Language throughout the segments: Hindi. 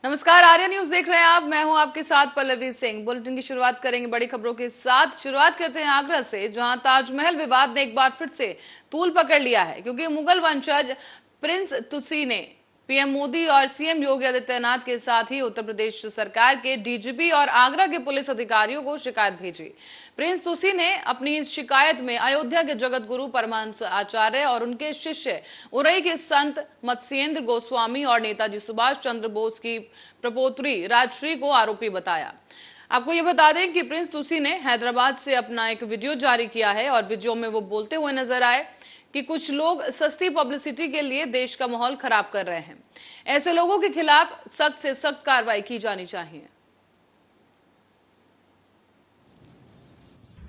नमस्कार, आर्या न्यूज देख रहे हैं आप। मैं हूं आपके साथ पल्लवी सिंह। बुलेटिन की शुरुआत करेंगे बड़ी खबरों के साथ। शुरुआत करते हैं आगरा से, जहां ताजमहल विवाद ने एक बार फिर से तूल पकड़ लिया है, क्योंकि मुगल वंशज प्रिंस तुसी ने पीएम मोदी और सीएम योगी आदित्यनाथ के साथ ही उत्तर प्रदेश सरकार के डीजीपी और आगरा के पुलिस अधिकारियों को शिकायत भेजी। प्रिंस तुसी ने अपनी इस शिकायत में अयोध्या के जगत गुरु परमहंस आचार्य और उनके शिष्य उरई के संत मत्स्येंद्र गोस्वामी और नेताजी सुभाष चंद्र बोस की प्रपोत्री राजश्री को आरोपी बताया। आपको ये बता दें कि प्रिंस तुसी ने हैदराबाद से अपना एक वीडियो जारी किया है और वीडियो में वो बोलते हुए नजर आए कि कुछ लोग सस्ती पब्लिसिटी के लिए देश का माहौल खराब कर रहे हैं। ऐसे लोगों के खिलाफ सख्त से सख्त कार्रवाई की जानी चाहिए।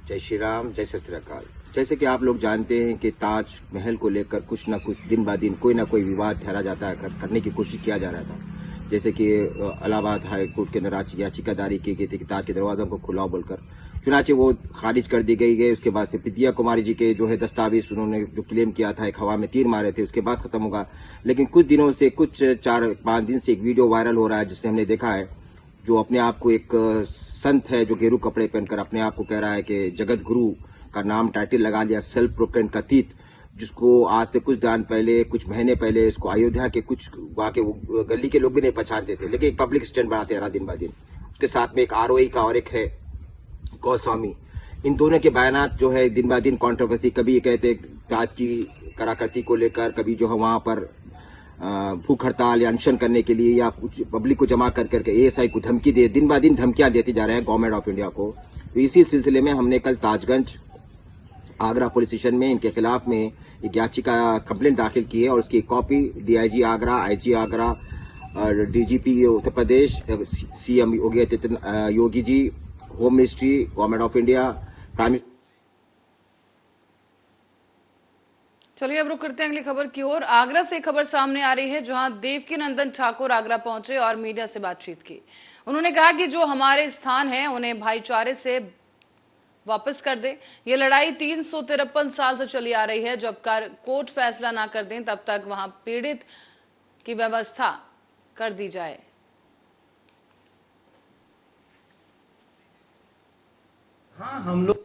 जय श्री राम, जय सत श्री अकाल। जैसे कि आप लोग जानते हैं कि ताजमहल को लेकर कुछ न कुछ दिन ब दिन कोई ना कोई विवाद ठहरा जाता है, करने की कोशिश किया जा रहा था। जैसे कि इलाहाबाद हाई कोर्ट के अंदर याचिका दायर की गई थी कि ताज के दरवाजों को खुलाओ बोलकर, चुनाचे वो खारिज कर दी गई। उसके बाद से प्रीतिया कुमारी जी के जो है दस्तावेज उन्होंने जो क्लेम किया था, एक हवा में तीर मारे थे, उसके बाद खत्म होगा। लेकिन कुछ दिनों से, कुछ 4-5 दिन से एक वीडियो वायरल हो रहा है जिसमें हमने देखा है, जो अपने आप को एक संत है जो गेरू कपड़े पहनकर अपने आप को कह रहा है कि जगत गुरु का नाम टाइटल लगा लिया, सेल्फ प्रोक्लेम्ड कथित, जिसको आज से कुछ दिन पहले, कुछ महीने पहले इसको अयोध्या के कुछ वहाँ के गली के लोग भी नहीं पहचानते थे, लेकिन एक पब्लिक स्टैंड बनाते रहा दिन ब दिन। उसके साथ में एक आरओई का और एक है गोस्वामी। इन दोनों के बयानात जो है दिन ब दिन कंट्रोवर्सी, कभी कहते ताज की कलाकृति को लेकर, कभी जो है वहां पर भूख हड़ताल या अनशन करने के लिए या कुछ पब्लिक को जमा कर करके एएसआई को धमकी दे, दिन ब दिन धमकियां देते जा रहे हैं गवर्नमेंट ऑफ इंडिया को। तो इसी सिलसिले में हमने कल ताजगंज आगरा पुलिस स्टेशन में इनके खिलाफ में एक याचिका कंप्लेंट दाखिल की है और उसकी copy DIG Agra, IG Agra और DGP Uttar Pradesh, CM Yogi ji, home ministry, government of India, prime. चलिए अब रुक करते हैं अगली खबर की ओर। आगरा से खबर सामने आ रही है, जहां देवकी नंदन ठाकुर आगरा पहुंचे और मीडिया से बातचीत की। उन्होंने कहा कि जो हमारे स्थान है उन्हें भाईचारे से वापस कर दे। ये लड़ाई 353 साल से चली आ रही है। जब कोर्ट फैसला ना कर दें तब तक वहां पीड़ित की व्यवस्था कर दी जाए। हाँ, हम लोग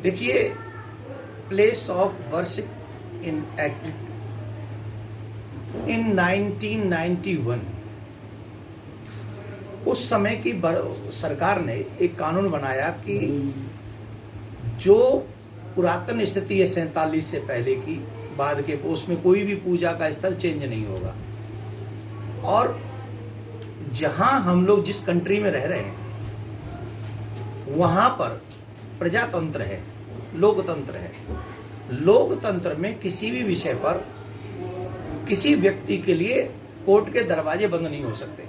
देखिए, place of worship in act in 1991 उस समय की सरकार ने एक कानून बनाया कि जो पुरातन स्थिति है 47 से पहले की, बाद के, उसमें कोई भी पूजा का स्थल चेंज नहीं होगा। और जहां हम लोग जिस कंट्री में रह रहे हैं वहां पर प्रजातंत्र है, लोकतंत्र है। लोकतंत्र में किसी भी विषय पर किसी व्यक्ति के लिए कोर्ट के दरवाजे बंद नहीं हो सकते।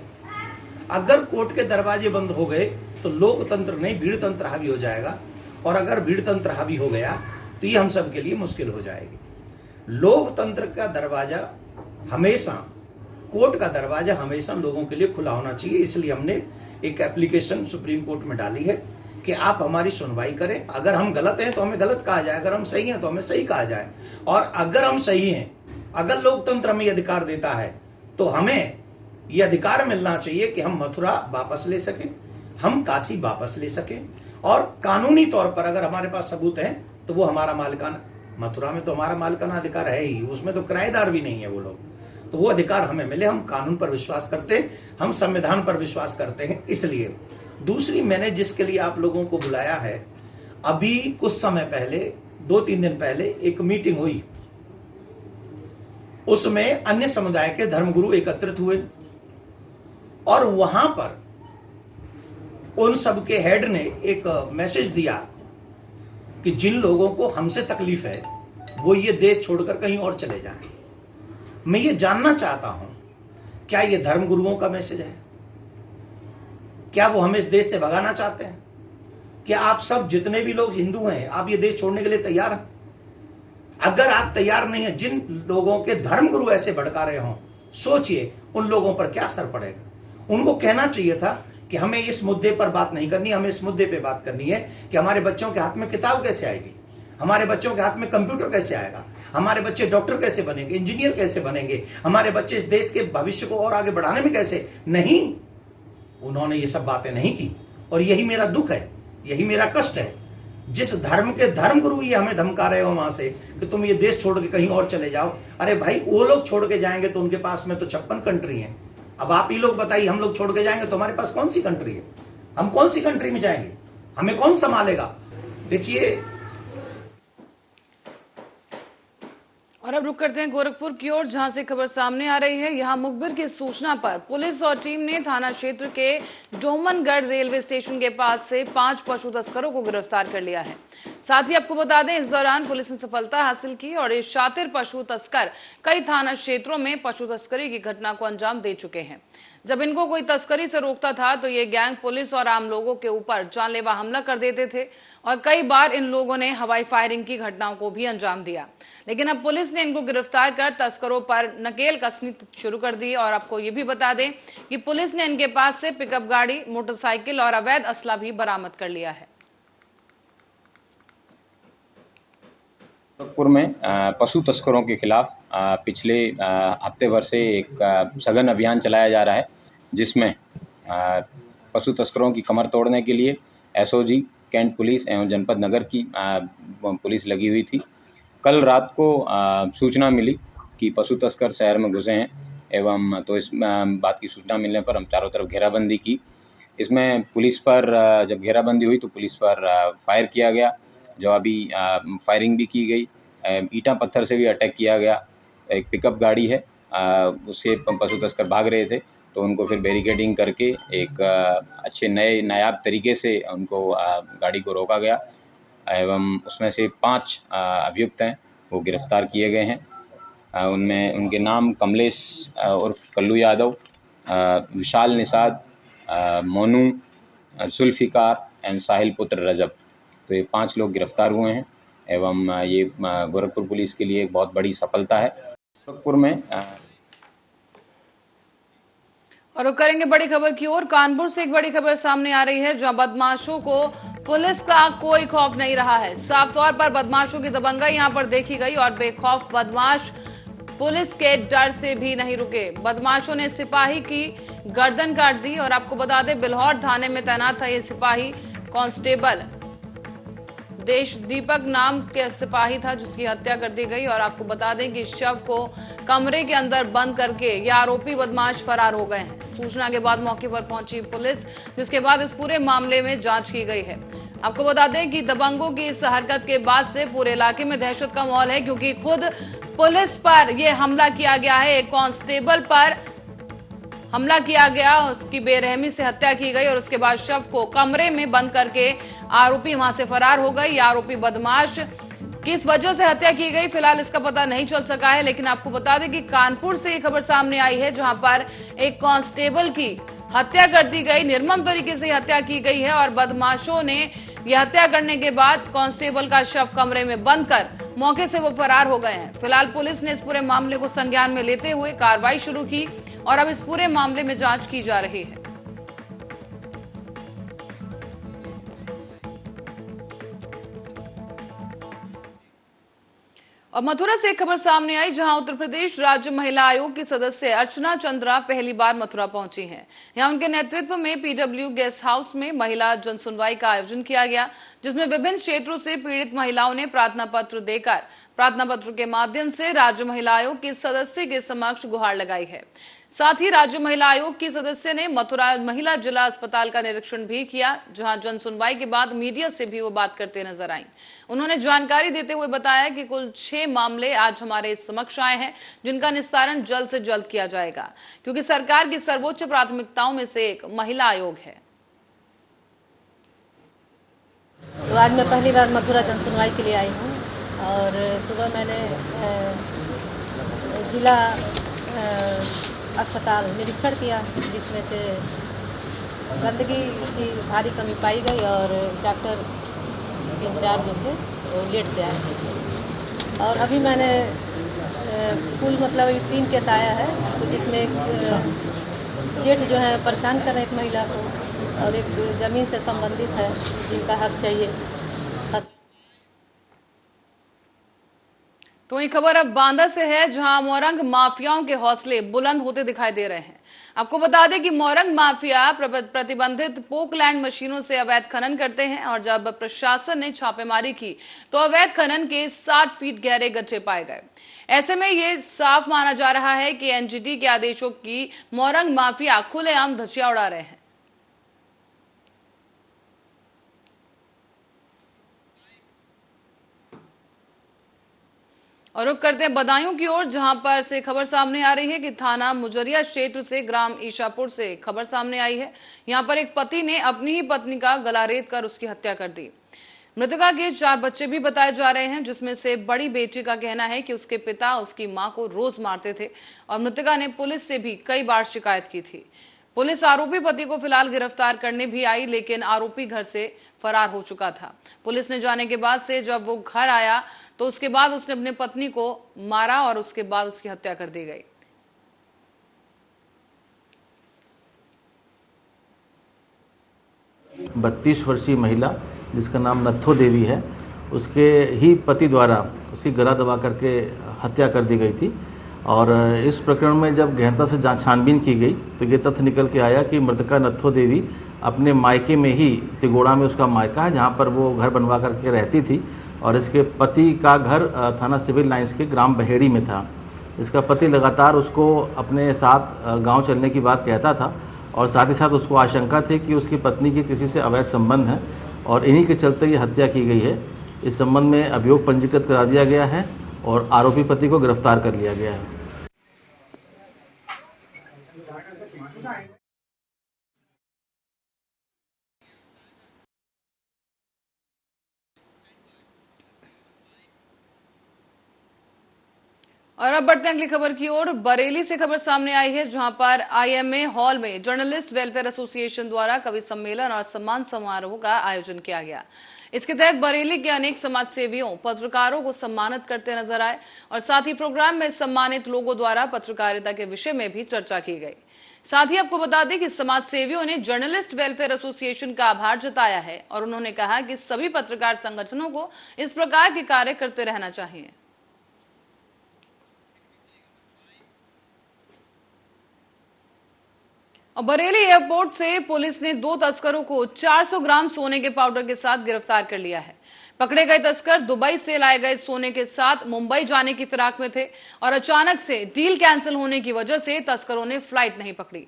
अगर कोर्ट के दरवाजे बंद हो गए तो लोकतंत्र नहीं, भीड़तंत्र हावी हो जाएगा, और अगर भीड़तंत्र हावी हो गया तो ये हम सब के लिए मुश्किल हो जाएगी। लोकतंत्र का दरवाजा हमेशा, कोर्ट का दरवाजा हमेशा लोगों के लिए खुला होना चाहिए। इसलिए हमने एक एप्लीकेशन सुप्रीम कोर्ट में डाली है कि आप हमारी सुनवाई करें। अगर हम गलत हैं तो हमें गलत कहा जाए, अगर हम सही हैं तो हमें सही कहा जाए। और अगर हम सही हैं, अगर लोकतंत्र हमें अधिकार देता है तो हमें यह अधिकार मिलना चाहिए कि हम मथुरा वापस ले सकें, हम काशी वापस ले सकें, और कानूनी तौर पर अगर हमारे पास सबूत है तो वो हमारा मालिकाना, मथुरा में तो हमारा मालिकाना अधिकार है ही, उसमें तो किराएदार भी नहीं है वो लोग, तो वो अधिकार हमें मिले। हम कानून पर विश्वास करते हैं, हम संविधान पर विश्वास करते हैं। इसलिए दूसरी, मैंने जिसके लिए आप लोगों को बुलाया है, अभी कुछ समय पहले, 2-3 दिन पहले एक मीटिंग हुई, उसमें अन्य समुदाय के धर्मगुरु एकत्रित हुए और वहां पर उन सबके हेड ने एक मैसेज दिया कि जिन लोगों को हमसे तकलीफ है वो ये देश छोड़कर कहीं और चले जाएं। मैं ये जानना चाहता हूं, क्या ये धर्मगुरुओं का मैसेज है? क्या वो हमें इस देश से भगाना चाहते हैं? क्या आप सब जितने भी लोग हिंदू हैं, आप ये देश छोड़ने के लिए तैयार हैं? अगर आप तैयार नहीं है, जिन लोगों के धर्मगुरु ऐसे भड़का रहे हों, सोचिए उन लोगों पर क्या असर पड़ेगा। उनको कहना चाहिए था कि हमें इस मुद्दे पर बात नहीं करनी, हमें इस मुद्दे पे बात करनी है कि हमारे बच्चों के हाथ में किताब कैसे आएगी, हमारे बच्चों के हाथ में कंप्यूटर कैसे आएगा, हमारे बच्चे डॉक्टर कैसे बनेंगे, इंजीनियर कैसे बनेंगे, हमारे बच्चे इस देश के भविष्य को और आगे बढ़ाने में कैसे, नहीं, उन्होंने ये सब बातें नहीं की। और यही मेरा दुख है, यही मेरा कष्ट है। जिस धर्म के धर्मगुरु ये हमें धमका रहे हो वहां से कि तुम ये देश छोड़ के कहीं और चले जाओ, अरे भाई वो लोग छोड़ के जाएंगे तो उनके पास में तो 56 कंट्री है। अब आप ही लोग बताइए, हम लोग छोड़ के जाएंगे तो हमारे पास कौन सी कंट्री है, हम कौन सी कंट्री में जाएंगे, हमें कौन संभालेगा। देखिए, और अब रुक करते हैं गोरखपुर की ओर, जहां से खबर सामने आ रही है। यहां मुखबिर की सूचना पर पुलिस और टीम ने थाना क्षेत्र के डोमनगढ़ रेलवे स्टेशन के पास से 5 पशु तस्करों को गिरफ्तार कर लिया है। साथ ही आपको बता दें, इस दौरान पुलिस ने सफलता हासिल की और ये शातिर पशु तस्कर कई थाना क्षेत्रों में पशु तस्करी की घटना को अंजाम दे चुके हैं। जब इनको कोई तस्करी से रोकता था तो ये गैंग पुलिस और आम लोगों के ऊपर जानलेवा हमला कर देते थे और कई बार इन लोगों ने हवाई फायरिंग की घटनाओं को भी अंजाम दिया। लेकिन अब पुलिस ने इनको गिरफ्तार कर तस्करों पर नकेल कसनी शुरू कर दी। और आपको ये भी बता दें कि पुलिस ने इनके पास से पिकअप गाड़ी, मोटरसाइकिल और अवैध असला भी बरामद कर लिया है। गोरखपुर में पशु तस्करों के खिलाफ पिछले हफ्ते भर से एक सघन अभियान चलाया जा रहा है, जिसमें पशु तस्करों की कमर तोड़ने के लिए एसओजी, कैंट पुलिस एवं जनपद नगर की पुलिस लगी हुई थी। कल रात को सूचना मिली कि पशु तस्कर शहर में घुसे हैं एवं तो इस बात की सूचना मिलने पर हम चारों तरफ घेराबंदी की। इसमें पुलिस पर जब घेराबंदी हुई तो पुलिस पर फायर किया गया, जवाबी फायरिंग भी की गई, ईंटा पत्थर से भी अटैक किया गया। एक पिकअप गाड़ी है, उससे पशु तस्कर भाग रहे थे तो उनको फिर बैरिकेडिंग करके एक अच्छे नायाब तरीके से उनको गाड़ी को रोका गया एवं उसमें से 5 अभियुक्त हैं वो गिरफ्तार किए गए हैं। उनमें उनके नाम कमलेश उर्फ कल्लू यादव, विशाल निषाद, मोनू, जुल्फिकार एवं साहिल पुत्र रजब, तो ये 5 लोग गिरफ्तार हुए हैं एवं ये गोरखपुर पुलिस के लिए एक बहुत बड़ी सफलता है। गोरखपुर में और रुक करेंगे बड़ी खबर की ओर। कानपुर से एक बड़ी खबर सामने आ रही है, जहां बदमाशों को पुलिस का कोई खौफ नहीं रहा है। साफ तौर पर बदमाशों की दबंगाई यहां पर देखी गई और बेखौफ बदमाश पुलिस के डर से भी नहीं रुके। बदमाशों ने सिपाही की गर्दन काट दी। और आपको बता दें, बिल्हौर थाने में तैनात था ये सिपाही, कांस्टेबल देश दीपक नाम के सिपाही था जिसकी हत्या कर दी गई। और आपको बता दें कि शव को कमरे के अंदर बंद करके ये आरोपी बदमाश फरार हो गए हैं। सूचना के बाद मौके पर पहुंची पुलिस, जिसके बाद इस पूरे मामले में जांच की गई है। आपको बता दें कि दबंगों की इस हरकत के बाद से पूरे इलाके में दहशत का माहौल है, क्योंकि खुद पुलिस पर यह हमला किया गया है, एक कांस्टेबल पर हमला किया गया, उसकी बेरहमी से हत्या की गई और उसके बाद शव को कमरे में बंद करके आरोपी वहां से फरार हो गई। आरोपी बदमाश किस वजह से हत्या की गई फिलहाल इसका पता नहीं चल सका है। लेकिन आपको बता दें कि कानपुर से ये खबर सामने आई है, जहां पर एक कांस्टेबल की हत्या कर दी गई, निर्मम तरीके से हत्या की गई है और बदमाशों ने यह हत्या करने के बाद कांस्टेबल का शव कमरे में बंद कर मौके से वो फरार हो गए हैं। फिलहाल पुलिस ने इस पूरे मामले को संज्ञान में लेते हुए कार्रवाई शुरू की और अब इस पूरे मामले में जांच की जा रही है। और मथुरा से एक खबर सामने आई, जहां उत्तर प्रदेश राज्य महिला आयोग की सदस्य अर्चना चंद्रा पहली बार मथुरा पहुंची हैं। यहां उनके नेतृत्व में पीडब्ल्यू गेस्ट हाउस में महिला जनसुनवाई का आयोजन किया गया, जिसमें विभिन्न क्षेत्रों से पीड़ित महिलाओं ने प्रार्थना पत्र देकर प्रार्थना पत्र के माध्यम से राज्य महिला आयोग के सदस्य के समक्ष गुहार लगाई है। साथ ही राज्य महिला आयोग की सदस्य ने मथुरा महिला जिला अस्पताल का निरीक्षण भी किया, जहां जन सुनवाई के बाद मीडिया से भी वो बात करते नजर आईं। उन्होंने जानकारी देते हुए बताया कि कुल 6 मामले आज हमारे समक्ष आए हैं, जिनका निस्तारण जल्द से जल्द किया जाएगा, क्योंकि सरकार की सर्वोच्च प्राथमिकताओं में से एक महिला आयोग है। तो आज मैं पहली बार मथुरा जन सुनवाई के लिए आई हूँ और सुबह मैंने जिला अस्पताल निरीक्षण किया, जिसमें से गंदगी की भारी कमी पाई गई और डॉक्टर 3-4 जो थे वो लेट से आए। और अभी मैंने कुल मतलब 3 केस आया है, तो जिसमें एक जेठ जो है परेशान कर रहे एक महिला को और एक ज़मीन से संबंधित है जिनका हक चाहिए। तो वही खबर अब बांदा से है, जहां मोरंग माफियाओं के हौसले बुलंद होते दिखाई दे रहे हैं। आपको बता दें कि मोरंग माफिया प्रतिबंधित पोकलैंड मशीनों से अवैध खनन करते हैं और जब प्रशासन ने छापेमारी की तो अवैध खनन के 60 फीट गहरे गड्ढे पाए गए। ऐसे में ये साफ माना जा रहा है कि एनजीटी के आदेशों की मोरंग माफिया खुलेआम धज्जियां उड़ा रहे हैं। और रुक करते हैं बदायूं की ओर, जहां पर से खबर सामने आ रही है कि थाना मुजरिया क्षेत्र से ग्राम ईशापुर से खबर सामने आई है। यहां पर एक पति ने अपनी ही पत्नी का गला रेत कर उसकी हत्या कर दी। मृतका के 4 बच्चे भी बताए जा रहे हैं, जिसमें से बड़ी बेटी का कहना है कि उसके पिता उसकी मां को रोज मारते थे और मृतका ने पुलिस से भी कई बार शिकायत की थी। पुलिस आरोपी पति को फिलहाल गिरफ्तार करने भी आई, लेकिन आरोपी घर से फरार हो चुका था। पुलिस ने जाने के बाद से जब वो घर आया तो उसके बाद उसने अपनी पत्नी को मारा और उसके बाद उसकी हत्या कर दी गई। बत्तीस वर्षीय महिला जिसका नाम नत्थो देवी है, उसके ही पति द्वारा उसकी गला दबा करके हत्या कर दी गई थी। और इस प्रकरण में जब गहनता से छानबीन की गई तो ये तथ्य निकल के आया कि मृतका नत्थो देवी अपने मायके में ही, तिगोड़ा में उसका मायका है, जहाँ पर वो घर बनवा करके रहती थी और इसके पति का घर थाना सिविल लाइंस के ग्राम बहेड़ी में था। इसका पति लगातार उसको अपने साथ गांव चलने की बात कहता था और साथ ही साथ उसको आशंका थी कि उसकी पत्नी के किसी से अवैध संबंध है और इन्हीं के चलते ये हत्या की गई है। इस संबंध में अभियोग पंजीकृत करा दिया गया है और आरोपी पति को गिरफ्तार कर लिया गया है। और अब बढ़ते हैं अगली खबर की ओर। बरेली से खबर सामने आई है, जहां पर आईएमए हॉल में जर्नलिस्ट वेलफेयर एसोसिएशन द्वारा कवि सम्मेलन और सम्मान समारोह का आयोजन किया गया। इसके तहत बरेली के अनेक समाज सेवियों, पत्रकारों को सम्मानित करते नजर आए और साथ ही प्रोग्राम में सम्मानित लोगों द्वारा पत्रकारिता के विषय में भी चर्चा की गई। साथ ही आपको बता दें कि समाज सेवियों ने जर्नलिस्ट वेलफेयर एसोसिएशन का आभार जताया है और उन्होंने कहा कि सभी पत्रकार संगठनों को इस प्रकार के कार्य करते रहना चाहिए। और बरेली एयरपोर्ट से पुलिस ने 2 तस्करों को 400 ग्राम सोने के पाउडर के साथ गिरफ्तार कर लिया है। पकड़े गए तस्कर दुबई से लाए गए सोने के साथ मुंबई जाने की फिराक में थे और अचानक से डील कैंसिल होने की वजह से तस्करों ने फ्लाइट नहीं पकड़ी।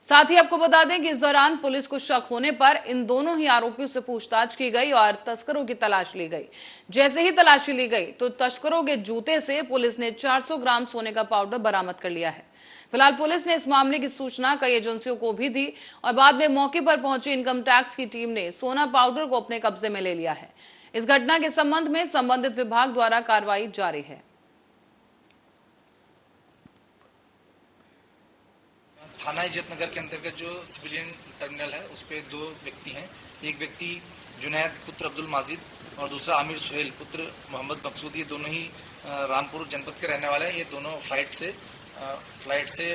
साथ ही आपको बता दें कि इस दौरान पुलिस को शक होने पर इन दोनों ही आरोपियों से पूछताछ की गई और तस्करों की तलाश ली गई। जैसे ही तलाशी ली गई तो तस्करों के जूते से पुलिस ने 400 ग्राम सोने का पाउडर बरामद कर लिया है। फिलहाल पुलिस ने इस मामले की सूचना कई एजेंसियों को भी दी और बाद में मौके पर पहुंची इनकम टैक्स की टीम ने सोना पाउडर को अपने कब्जे में ले लिया है। इस घटना के संबंध में संबंधित विभाग द्वारा कार्रवाई जारी है। थाना इज्जतनगर के अंतर्गत जो सिविलियन टर्मिनल है उस पे 2 व्यक्ति हैं। एक व्यक्ति जुनैद पुत्र अब्दुल माजिद और दूसरा आमिर सुहेल पुत्र मोहम्मद मकसूद। ये दोनों ही रामपुर जनपद के रहने वाले हैं। ये दोनों फ्लाइट से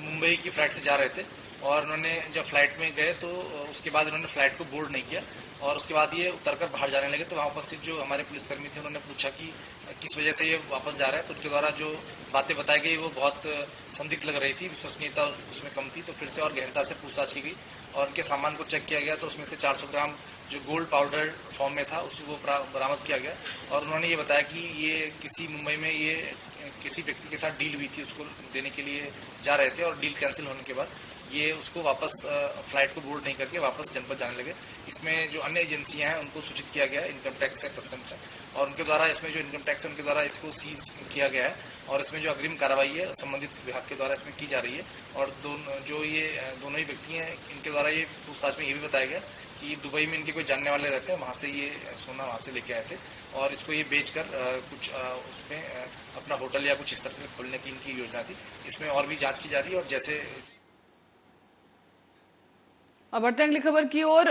मुंबई की फ्लाइट से जा रहे थे और उन्होंने जब फ्लाइट में गए तो उसके बाद उन्होंने फ्लाइट को बोर्ड नहीं किया और उसके बाद ये उतरकर बाहर जाने लगे। तो वहाँ उपस्थित जो हमारे पुलिसकर्मी थे उन्होंने पूछा कि किस वजह से ये वापस जा रहा है। तो उनके द्वारा जो बातें बताई गई वो बहुत संदिग्ध लग रही थी, विश्वसनीयता उसमें कम थी। तो फिर से और गहनता से पूछताछ की गई और उनके सामान को चेक किया गया तो उसमें से 400 ग्राम जो गोल्ड पाउडर फॉर्म में था उसको बरामद किया गया। और उन्होंने ये बताया कि ये किसी मुंबई में ये किसी व्यक्ति के साथ डील हुई थी, उसको देने के लिए जा रहे थे और डील कैंसिल होने के बाद ये उसको वापस फ्लाइट को बोर्ड नहीं करके वापस जनपद जाने लगे। इसमें जो अन्य एजेंसियां हैं उनको सूचित किया गया है, इनकम टैक्स है, कस्टम्स है, और उनके द्वारा इसमें जो इनकम टैक्स है उनके द्वारा इसको सीज किया गया है और इसमें जो अग्रिम कार्रवाई है संबंधित विभाग के द्वारा इसमें की जा रही है। और दोनों ही व्यक्ति हैं, इनके द्वारा ये पूछताछ में ये भी बताया गया कि दुबई में इनके कोई जानने वाले रहते हैं, वहाँ से ये सोना वहाँ से लेके आए थे और इसको ये बेचकर कुछ उसमें अपना होटल या कुछ इस तरह से खोलने की इनकी योजना थी। इसमें और भी जांच की जा रही है। और जैसे अब बढ़ते हैं अगली खबर की ओर।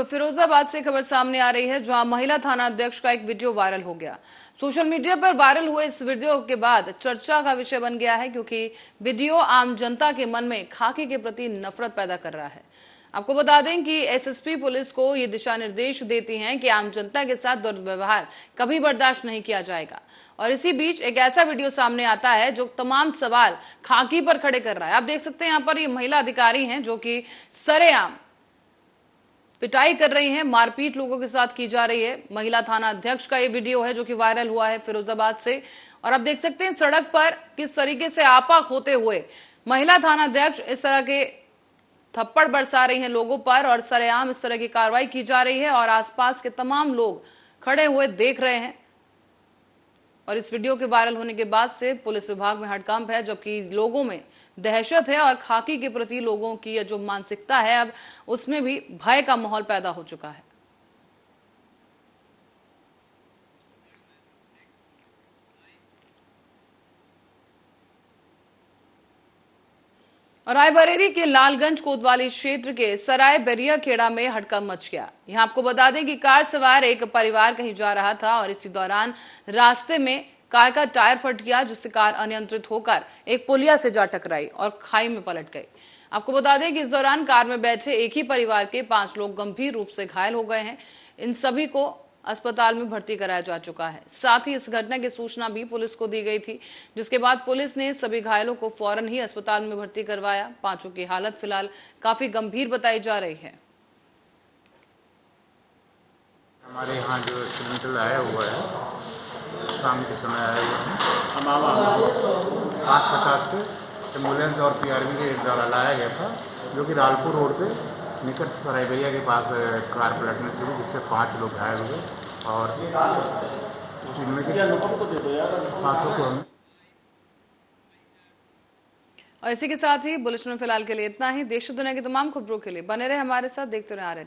फिरोजाबाद से खबर सामने आ रही है, जहां महिला थाना अध्यक्ष का एक वीडियो वायरल हो गया। सोशल मीडिया पर वायरल हुए इस वीडियो के बाद चर्चा का विषय बन गया है, क्योंकि वीडियो आम जनता के मन में खाकी के प्रति नफरत पैदा कर रहा है। आपको बता दें कि एसएसपी पुलिस को ये दिशा निर्देश देती हैं कि आम जनता के साथ दुर्व्यवहार कभी बर्दाश्त नहीं किया जाएगा। और इसी बीच एक ऐसा वीडियो सामने आता है जो तमाम सवाल खाकी पर खड़े कर रहा है। आप देख सकते हैं यहाँ पर ये महिला अधिकारी हैं जो कि सरेआम पिटाई कर रही हैं, मारपीट लोगों के साथ की जा रही है। महिला थाना अध्यक्ष का ये वीडियो है जो कि वायरल हुआ है फिरोजाबाद से। और आप देख सकते हैं सड़क पर किस तरीके से आपा होते हुए महिला थाना अध्यक्ष इस तरह के थप्पड़ बरसा रही हैं लोगों पर और सरेआम इस तरह की कार्रवाई की जा रही है और आसपास के तमाम लोग खड़े हुए देख रहे हैं। और इस वीडियो के वायरल होने के बाद से पुलिस विभाग में हड़कंप है, जबकि लोगों में दहशत है और खाकी के प्रति लोगों की जो मानसिकता है अब उसमें भी भय का माहौल पैदा हो चुका है। और रायबरेली के लालगंज कोतवाली क्षेत्र के सराय बेरिया खेड़ा में हड़कंप मच गया। यहां आपको बता दें कि कार सवार एक परिवार कहीं जा रहा था और इसी दौरान रास्ते में कार का टायर फट गया, जिससे कार अनियंत्रित होकर एक पुलिया से जा टकराई और खाई में पलट गई। आपको बता दें कि इस दौरान कार में बैठे एक ही परिवार के 5 लोग गंभीर रूप से घायल हो गए हैं। इन सभी को अस्पताल में भर्ती कराया जा चुका है। साथ ही इस घटना की सूचना भी पुलिस को दी गई थी, जिसके बाद पुलिस ने सभी घायलों को फौरन ही अस्पताल में भर्ती करवाया। 5 की हालत फिलहाल काफी गंभीर बताई जा रही है। हमारे यहाँ जो एक्सीडेंटल आया हुआ है, शाम के समय आया हुआ है, 8:50 पे एम्बुलेंस और पीआरबी के द्वारा लाया गया था, जो कि लालपुर रोड पे निकट सरायबेरिया के पास कार पलटने से हुई, जिससे 5 लोग घायल हुए और इनमें से 5 को। और इसी के साथ ही बुलेटिन में फिलहाल के लिए इतना ही। देश दुनिया की तमाम खबरों के लिए बने रहे हमारे साथ, देखते रहे RN।